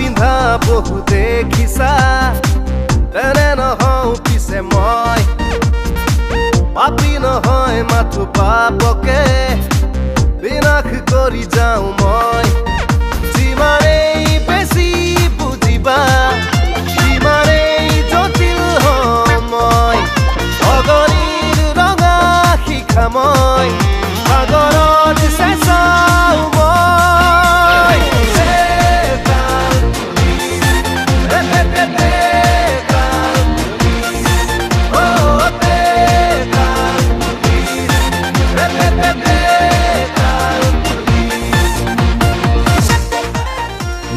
পিন্ধা বহু দেখিছা তেনে নহওঁ পিছে মই পাপী নহয় মাথো পাপকে বিনাশ কৰি যাওঁ মই যিমানেই বেছি বুজিবা সিমানেই জটিল মই অগণিত ৰঙা শিখা মই সাগৰত চেঁচাও মই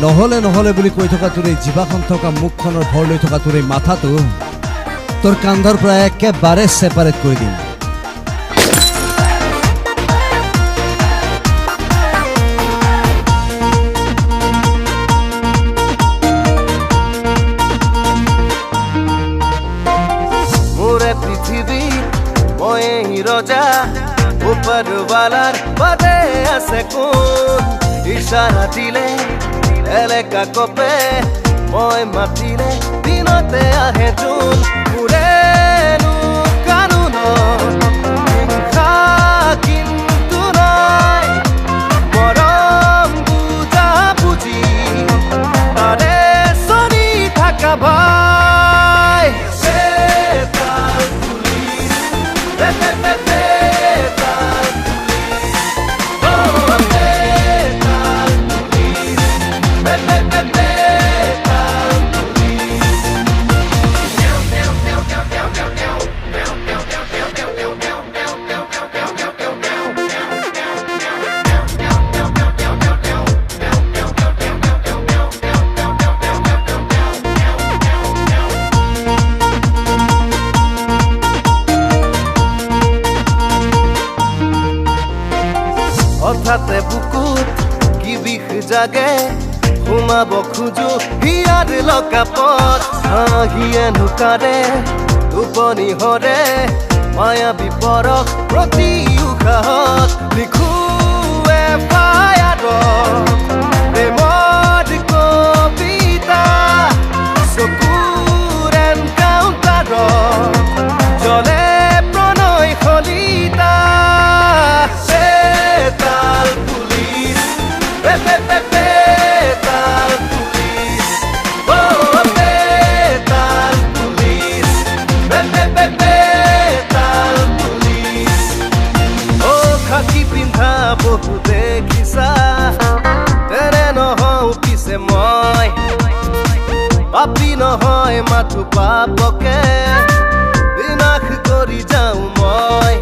নহলে নহলে বুলি কৈ থকা তোৰ এই জিভাখন থকা মুখখনৰ ভৰ লৈ থকা তোৰ এই মাথাটো তোৰ কান্ধৰ পৰা একেবাৰে ছেপাৰেট কৰি দিম মোৰে পৃথিৱী মই ৰজা ওপৰৱালাৰ বাদে আছে কোন ইশাৰা দিলে এলেকা কপে মই মাতিলে দিনতে আহে জোন মোৰেনো কানুন হিংসা কিন্তু নাই মৰম বুজা বুজি তাৰে চলি থাকা ভাই হঠাতে বুকুত কি বিষ জাগে সোমাব খোজো হিয়াৰ লকাপত হাঁহিয়ে নুকাৰে টোপনি হৰে মায়াবী পৰশ প্ৰতি উশাহত লিখোৱে ফায়াৰত প্ৰেমৰ কবিতা চকুৰ এনকাউণ্টাৰত জ্বলে প্ৰণয় শলিতা Petal Police, Petal Police, oh Petal Police, Petal Police, oh khaki pindha bohu dekhisa, tere নহওঁ পিছে মই পাপী নহয় মাথো পাপকে বিনাশ কৰি যাওঁ মই